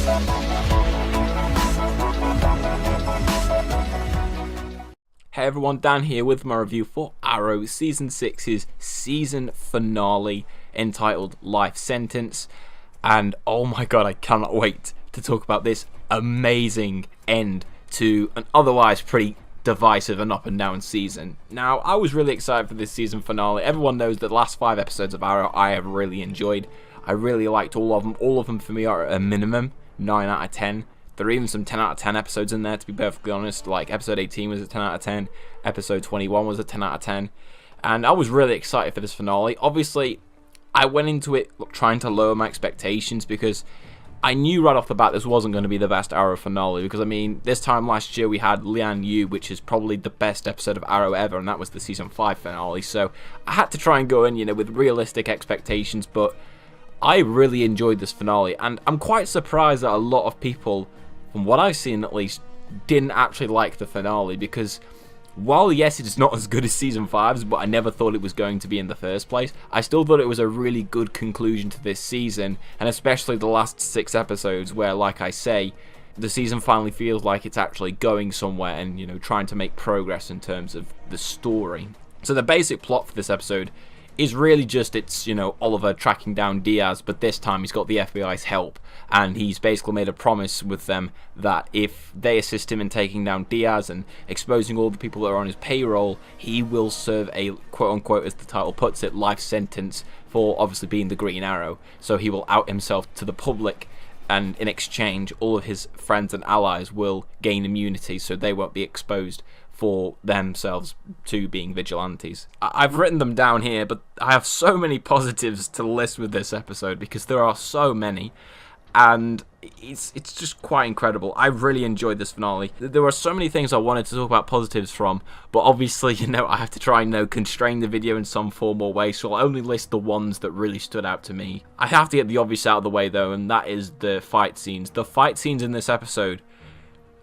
Hey everyone, Dan here with my review for Arrow Season 6's season finale entitled Life Sentence. And oh my god, I cannot wait to talk about this amazing end to an otherwise pretty divisive and up and down season. Now, I was really excited for this season finale. Everyone knows that the last 5 episodes of Arrow I have really enjoyed. I really liked all of them. All of them for me are at a minimum 9 out of 10. There are even some 10 out of 10 episodes in there, to be perfectly honest. Like, episode 18 was a 10 out of 10. Episode 21 was a 10 out of 10. And I was really excited for this finale. Obviously, I went into it trying to lower my expectations because I knew right off the bat this wasn't going to be the best Arrow finale. Because, I mean, this time last year we had Lian Yu, which is probably the best episode of Arrow ever, and that was the Season 5 finale. So, I had to try and go in, with realistic expectations, but I really enjoyed this finale. And I'm quite surprised that a lot of people, from what I've seen at least, didn't actually like the finale, because while yes, it is not as good as Season 5's, but I never thought it was going to be in the first place, I still thought it was a really good conclusion to this season, and especially the last 6 episodes where, like I say, the season finally feels like it's actually going somewhere and, trying to make progress in terms of the story. So the basic plot for this episode is really just it's, Oliver tracking down Diaz, but this time he's got the FBI's help, and he's basically made a promise with them that if they assist him in taking down Diaz and exposing all the people that are on his payroll, he will serve a quote-unquote, as the title puts it, life sentence for obviously being the Green Arrow. So he will out himself to the public, and in exchange, all of his friends and allies will gain immunity, so they won't be exposed for themselves to being vigilantes. I've written them down here, but I have so many positives to list with this episode because there are so many, and it's just quite incredible. I really enjoyed this finale. There were so many things I wanted to talk about positives from, but obviously, I have to try and constrain the video in some form or way, so I'll only list the ones that really stood out to me. I have to get the obvious out of the way though, and that is the fight scenes. The fight scenes in this episode,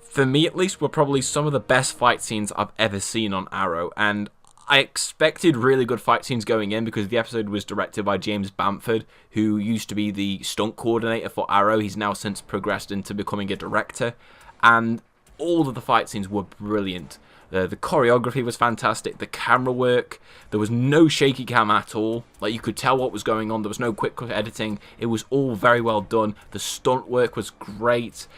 for me at least, were probably some of the best fight scenes I've ever seen on Arrow, and I expected really good fight scenes going in because the episode was directed by James Bamford, who used to be the stunt coordinator for Arrow. He's now since progressed into becoming a director, and all of the fight scenes were brilliant. The choreography was fantastic, the camera work, there was no shaky cam at all, like you could tell what was going on, there was no quick editing, it was all very well done, the stunt work was great.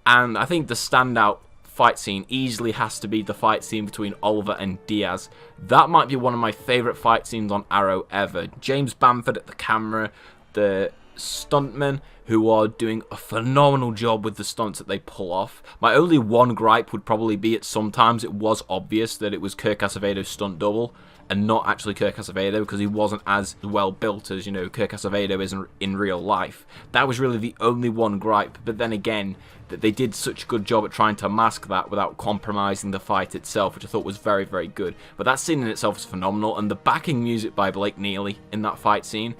And I think the standout fight scene easily has to be the fight scene between Oliver and Diaz. That might be one of my favourite fight scenes on Arrow ever. James Bamford at the camera, the stuntmen who are doing a phenomenal job with the stunts that they pull off. My only one gripe would probably be at sometimes it was obvious that it was Kirk Acevedo's stunt double and not actually Kirk Acevedo, because he wasn't as well built as, Kirk Acevedo is in real life. That was really the only one gripe, but then again, that they did such a good job at trying to mask that without compromising the fight itself, which I thought was very, very good. But that scene in itself is phenomenal, and the backing music by Blake Neely in that fight scene,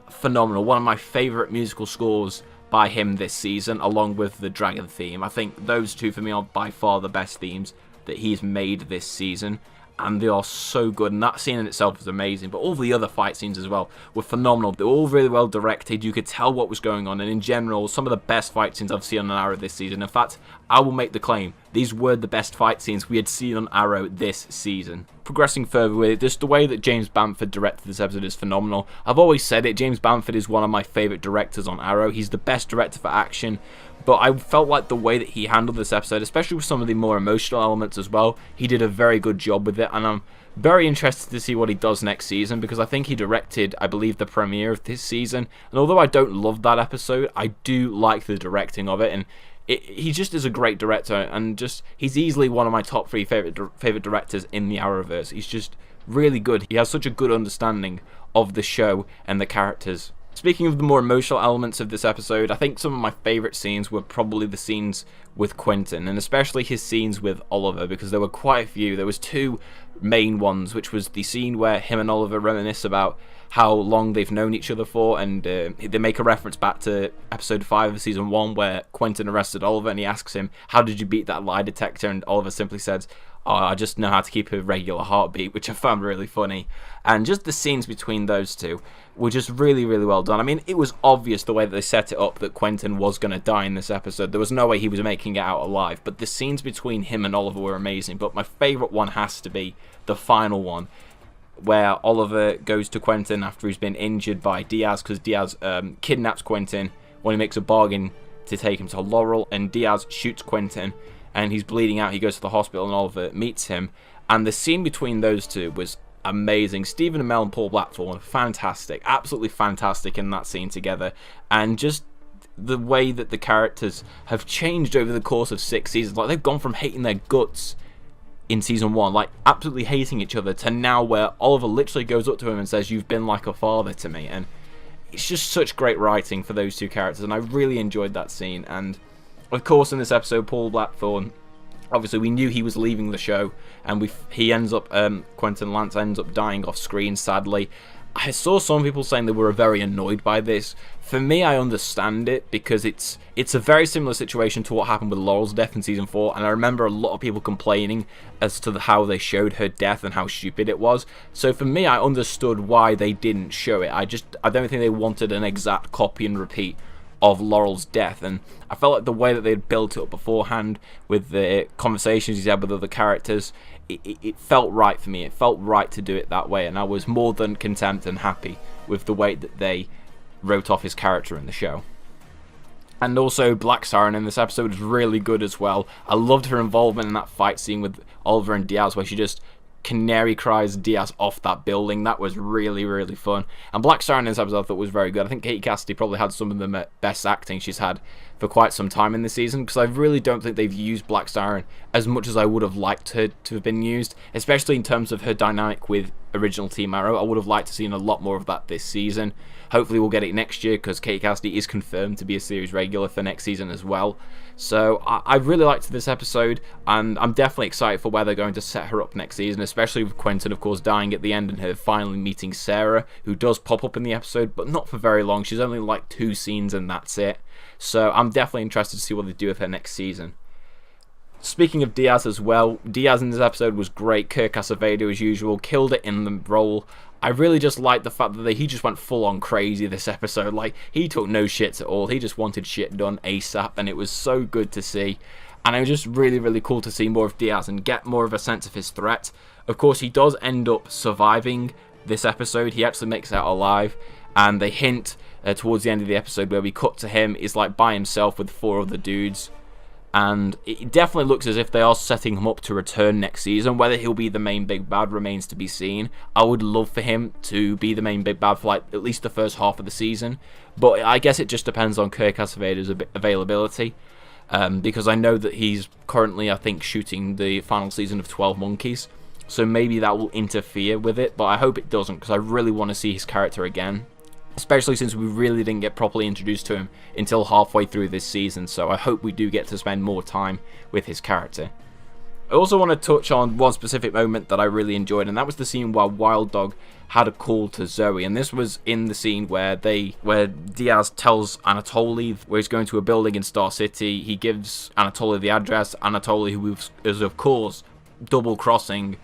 phenomenal. One of my favourite musical scores by him this season, along with the Dragon theme. I think those two for me are by far the best themes that he's made this season, and they are so good, and that scene in itself is amazing, but all the other fight scenes as well were phenomenal. They were all really well directed, you could tell what was going on, and in general, some of the best fight scenes I've seen on Arrow this season. In fact, I will make the claim, these were the best fight scenes we had seen on Arrow this season. Progressing further with it, just the way that James Bamford directed this episode is phenomenal. I've always said it, James Bamford is one of my favourite directors on Arrow. He's the best director for action, but I felt like the way that he handled this episode, especially with some of the more emotional elements as well, he did a very good job with it, and I'm very interested to see what he does next season, because I think he directed, I believe, the premiere of this season, and although I don't love that episode, I do like the directing of it, and he just is a great director, and he's easily one of my top 3 favorite directors in the Arrowverse. He's just really good. He has such a good understanding of the show and the characters. Speaking of the more emotional elements of this episode, I think some of my favourite scenes were probably the scenes with Quentin, and especially his scenes with Oliver, because there were quite a few. There was 2 main ones, which was the scene where him and Oliver reminisce about how long they've known each other for, and they make a reference back to episode 5 of season 1 where Quentin arrested Oliver, and he asks him, how did you beat that lie detector? And Oliver simply says, oh, I just know how to keep a regular heartbeat, which I found really funny. And just the scenes between those two were just really, really well done. I mean, it was obvious the way that they set it up that Quentin was going to die in this episode. There was no way he was making it out alive, but the scenes between him and Oliver were amazing. But my favourite one has to be the final one, where Oliver goes to Quentin after he's been injured by Diaz, because Diaz kidnaps Quentin when he makes a bargain to take him to Laurel, and Diaz shoots Quentin, and he's bleeding out. He goes to the hospital, and Oliver meets him. And the scene between those two was amazing. Stephen Amell and Paul Blackthorne, fantastic, absolutely fantastic in that scene together. And just the way that the characters have changed over the course of 6 seasons. Like, they've gone from hating their guts in season 1, like absolutely hating each other, to now where Oliver literally goes up to him and says, you've been like a father to me. And it's just such great writing for those two characters, and I really enjoyed that scene. And of course, in this episode, Paul Blackthorne, obviously we knew he was leaving the show, and he ends up, Quentin Lance ends up dying off screen, sadly. I saw some people saying they were very annoyed by this. For me, I understand it, because it's a very similar situation to what happened with Laurel's death in season 4, and I remember a lot of people complaining as to how they showed her death and how stupid it was. So for me, I understood why they didn't show it. I don't think they wanted an exact copy and repeat of Laurel's death, and I felt like the way that they'd built it up beforehand with the conversations he's had with other characters, it felt right for me. It felt right to do it that way, and I was more than content and happy with the way that they wrote off his character in the show. And also, Black Siren in this episode was really good as well. I loved her involvement in that fight scene with Oliver and Diaz, where she just canary cries Diaz off that building. That was really, really fun. And Black Siren in this episode I thought was very good. I think Katie Cassidy probably had some of the best acting she's had for quite some time in this season, because I really don't think they've used Black Siren as much as I would have liked her to have been used, especially in terms of her dynamic with original Team Arrow. I would have liked to see a lot more of that this season. Hopefully we'll get it next year, because Katie Cassidy is confirmed to be a series regular for next season as well. So I really liked this episode, and I'm definitely excited for where they're going to set her up next season, especially with Quentin, of course, dying at the end and her finally meeting Sarah, who does pop up in the episode, but not for very long. She's only like 2 scenes and that's it. So I'm definitely interested to see what they do with her next season. Speaking of Diaz as well, Diaz in this episode was great. Kirk Acevedo, as usual, killed it in the role. I really just liked the fact that he just went full on crazy this episode. Like, he took no shits at all. He just wanted shit done ASAP, and it was so good to see. And it was just really, really cool to see more of Diaz and get more of a sense of his threat. Of course, he does end up surviving this episode. He actually makes it out alive, and they hint towards the end of the episode where we cut to him is like by himself with 4 other dudes. And it definitely looks as if they are setting him up to return next season. Whether he'll be the main big bad remains to be seen. I would love for him to be the main big bad for like at least the first half of the season, but I guess it just depends on Kirk Acevedo's availability, because I know that he's currently, I think, shooting the final season of 12 Monkeys, so maybe that will interfere with it, but I hope it doesn't, because I really want to see his character again. Especially since we really didn't get properly introduced to him until halfway through this season, so I hope we do get to spend more time with his character. I also want to touch on one specific moment that I really enjoyed, and that was the scene where Wild Dog had a call to Zoe, and this was in the scene where Diaz tells Anatoli where he's going to a building in Star City. He gives Anatoli the address. Anatoli, who is of course double-crossing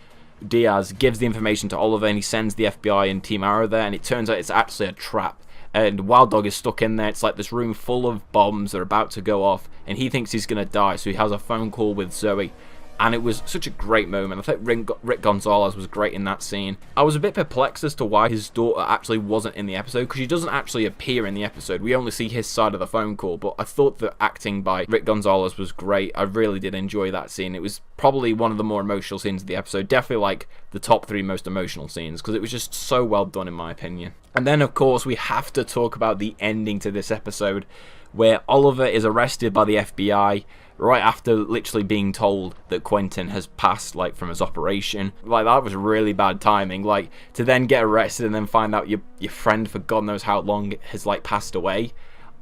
Diaz, gives the information to Oliver, and he sends the FBI and Team Arrow there, and it turns out it's actually a trap, and Wild Dog is stuck in there. It's like this room full of bombs that are about to go off, and he thinks he's going to die, so he has a phone call with Zoe, and it was such a great moment. I think Rick Gonzalez was great in that scene. I was a bit perplexed as to why his daughter actually wasn't in the episode, because she doesn't actually appear in the episode. We only see his side of the phone call, but I thought the acting by Rick Gonzalez was great. I really did enjoy that scene. It was probably one of the more emotional scenes of the episode. Definitely like the top 3 most emotional scenes, because it was just so well done in my opinion. And then of course we have to talk about the ending to this episode, where Oliver is arrested by the FBI right after literally being told that Quentin has passed, like, from his operation. Like, that was really bad timing. Like, to then get arrested and then find out your friend for God knows how long has, like, passed away.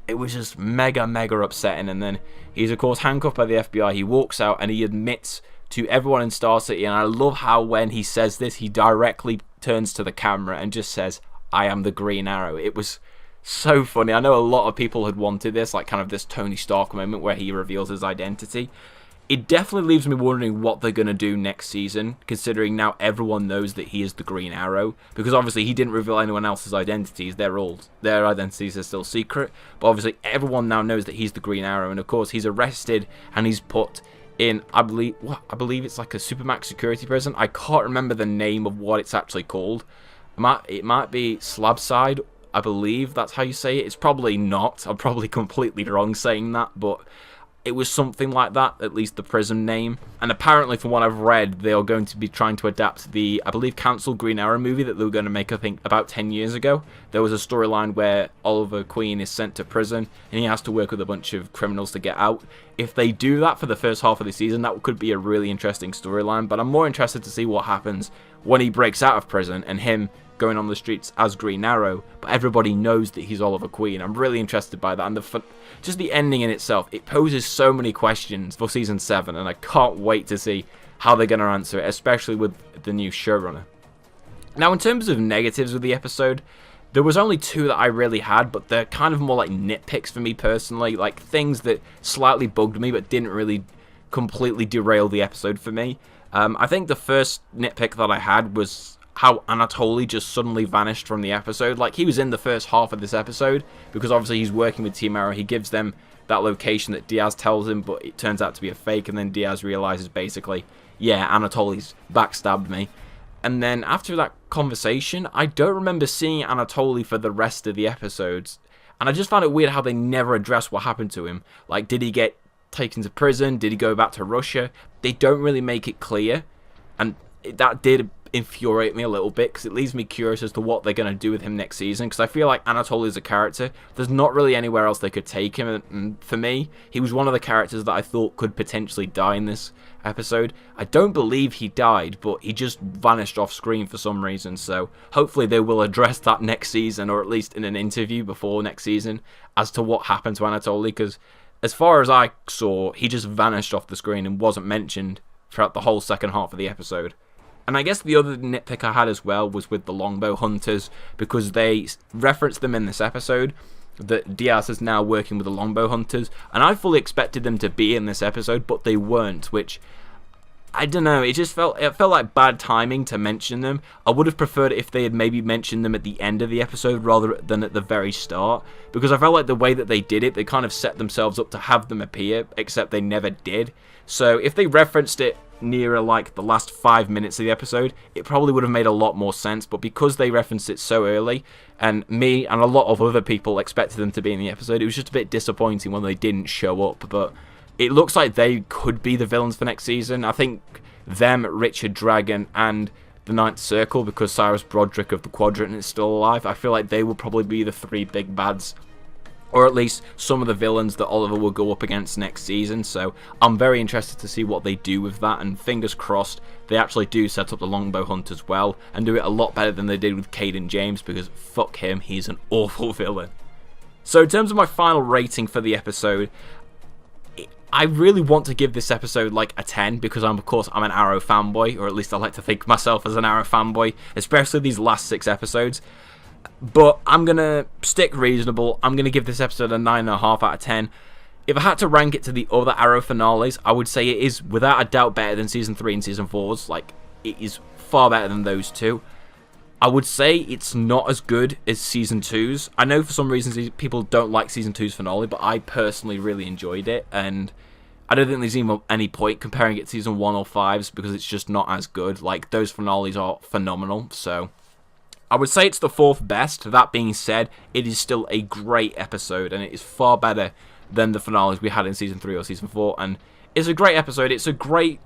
It was just mega upsetting. And then he's of course handcuffed by the FBI. He walks out and he admits to everyone in Star City, and I love how when he says this, he directly turns to the camera and just says, I am the Green Arrow. It was so funny. I know a lot of people had wanted this, like kind of this Tony Stark moment where he reveals his identity. It definitely leaves me wondering what they're going to do next season, considering now everyone knows that he is the Green Arrow. Because obviously he didn't reveal anyone else's identities. Their identities are still secret. But obviously everyone now knows that he's the Green Arrow. And of course he's arrested and he's put in, I believe it's like a Supermax security prison. I can't remember the name of what it's actually called. It might be Slabside. I believe that's how you say it. It's probably not. I'm probably completely wrong saying that. But it was something like that, at least the prison name. And apparently, from what I've read, they are going to be trying to adapt the, I believe, cancelled Green Arrow movie that they were going to make, I think, about 10 years ago. There was a storyline where Oliver Queen is sent to prison, and he has to work with a bunch of criminals to get out. If they do that for the first half of the season, that could be a really interesting storyline. But I'm more interested to see what happens when he breaks out of prison, and him going on the streets as Green Arrow, but everybody knows that he's Oliver Queen. I'm really interested by that, and just the ending in itself, it poses so many questions for Season 7, and I can't wait to see how they're going to answer it, especially with the new showrunner. Now, in terms of negatives with the episode, there was only 2 that I really had, but they're kind of more like nitpicks for me personally, like things that slightly bugged me, but didn't really completely derail the episode for me. I think the first nitpick that I had was how Anatoli just suddenly vanished from the episode. Like, he was in the first half of this episode, because obviously he's working with Team Arrow. He gives them that location that Diaz tells him, but it turns out to be a fake, and then Diaz realizes basically, yeah, Anatoli's backstabbed me. And then after that conversation, I don't remember seeing Anatoli for the rest of the episodes. And I just found it weird how they never addressed what happened to him. Like, did he get taken to prison? Did he go back to Russia? They don't really make it clear, and that did infuriate me a little bit, because it leaves me curious as to what they're going to do with him next season, because I feel like Anatoli is a character, there's not really anywhere else they could take him, and for me, he was one of the characters that I thought could potentially die in this episode. I don't believe he died, but he just vanished off screen for some reason, so hopefully they will address that next season, or at least in an interview before next season, as to what happened to Anatoli, because as far as I saw, he just vanished off the screen and wasn't mentioned throughout the whole second half of the episode. And I guess the other nitpick I had as well was with the Longbow Hunters, because they referenced them in this episode, that Diaz is now working with the Longbow Hunters, and I fully expected them to be in this episode, but they weren't, which, I don't know, it felt like bad timing to mention them. I would have preferred if they had maybe mentioned them at the end of the episode rather than at the very start, because I felt like the way that they did it, they kind of set themselves up to have them appear, except they never did. So if they referenced it nearer like the last 5 minutes of the episode, it probably would have made a lot more sense, but because they referenced it so early, and me and a lot of other people expected them to be in the episode, it was just a bit disappointing when they didn't show up. But it looks like they could be the villains for next season. I think them, Richard Dragon, and the Ninth Circle, because Cyrus Broderick of the Quadrant is still alive, I feel like they will probably be the 3 big bads, or at least some of the villains that Oliver will go up against next season. So I'm very interested to see what they do with that, and fingers crossed they actually do set up the Longbow Hunters well and do it a lot better than they did with Caden James, because fuck him, he's an awful villain. So in terms of my final rating for the episode, I really want to give this episode like a 10, because of course I'm an Arrow fanboy, or at least I like to think of myself as an Arrow fanboy, especially these last 6 episodes. But I'm going to stick reasonable. I'm going to give this episode a 9.5 out of 10. If I had to rank it to the other Arrow finales, I would say it is without a doubt better than Season 3 and Season 4's. Like, it is far better than those 2. I would say it's not as good as Season 2's. I know for some reasons people don't like Season 2's finale, but I personally really enjoyed it, and I don't think there's even any point comparing it to Season 1 or 5's, because it's just not as good. Like, those finales are phenomenal, so I would say it's the 4th best. That being said, it is still a great episode, and it is far better than the finales we had in Season 3 or Season 4, and it's a great episode. It's a great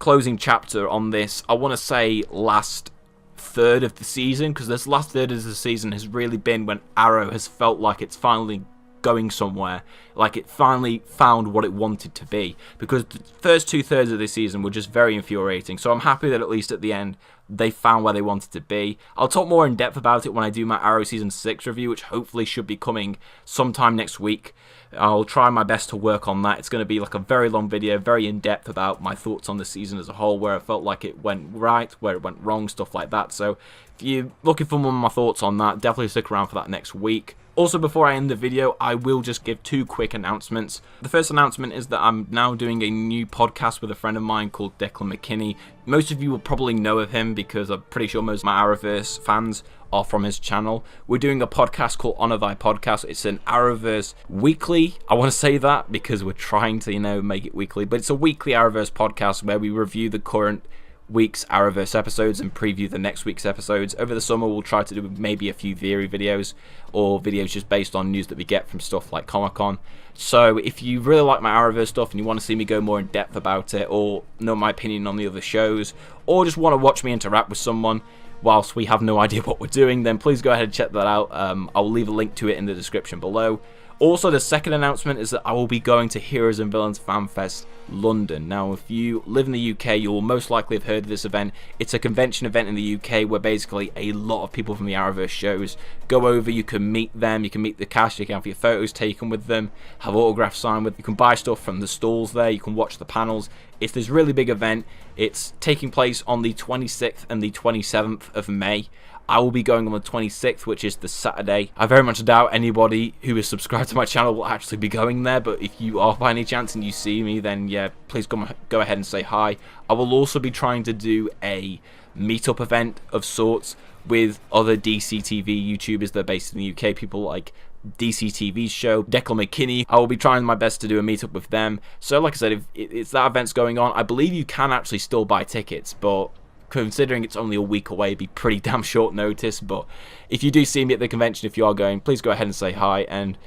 closing chapter on this, I want to say, last third of the season, because this last third of the season has really been when Arrow has felt like it's finally going somewhere. Like, it finally found what it wanted to be, because the first 2/3 of this season were just very infuriating. So I'm happy that at least at the end they found where they wanted to be. I'll talk more in depth about it when I do my Arrow Season 6 review, which hopefully should be coming sometime next week. I'll try my best to work on that. It's going to be like a very long video, very in-depth about my thoughts on the season as a whole, where I felt like it went right, where it went wrong, stuff like that. So if you're looking for more of my thoughts on that, definitely stick around for that next week. Also, before I end the video, I will just give 2 quick announcements. The first announcement is that I'm now doing a new podcast with a friend of mine called Declan McKinney. Most of you will probably know of him because I'm pretty sure most of my Arrowverse fans are from his channel. We're doing a podcast called Honor Thy Podcast. It's an Arrowverse weekly. I want to say that because we're trying to, make it weekly. But it's a weekly Arrowverse podcast where we review the current week's Arrowverse episodes and preview the next week's episodes. Over the summer, we'll try to do maybe a few theory videos or videos just based on news that we get from stuff like Comic-Con. So if you really like my Arrowverse stuff and you want to see me go more in depth about it, or know my opinion on the other shows, or just want to watch me interact with someone whilst we have no idea what we're doing, then please go ahead and check that out. I'll leave a link to it in the description below. Also, the second announcement is that I will be going to Heroes and Villains FanFest London. Now, if you live in the UK, you will most likely have heard of this event. It's a convention event in the UK where basically a lot of people from the Arrowverse shows go over. You can meet them, you can meet the cast, you can have your photos taken with them, have autographs signed with them. You can buy stuff from the stalls there, you can watch the panels. It's this really big event. It's taking place on the 26th and the 27th of May. I will be going on the 26th, which is the Saturday. I very much doubt anybody who is subscribed to my channel will actually be going there, but if you are by any chance and you see me, then yeah, please go ahead and say hi. I will also be trying to do a meetup event of sorts with other DC TV YouTubers that are based in the UK, people like DC TV's show, Declan McKinney. I will be trying my best to do a meetup with them. So like I said, if that event's going on, I believe you can actually still buy tickets, but considering it's only a week away, it'd be pretty damn short notice. But if you do see me at the convention, if you are going, please go ahead and say hi. And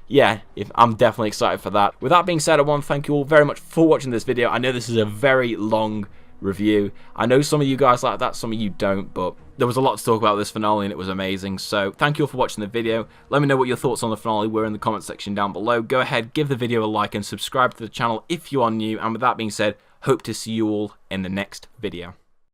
yeah, I'm definitely excited for that. With that being said, I want to thank you all very much for watching this video. I know this is a very long review. I know some of you guys like that, some of you don't, but there was a lot to talk about this finale and it was amazing. So thank you all for watching the video. Let me know what your thoughts on the finale were in the comment section down below. Go ahead, give the video a like and subscribe to the channel if you are new. And with that being said, hope to see you all in the next video.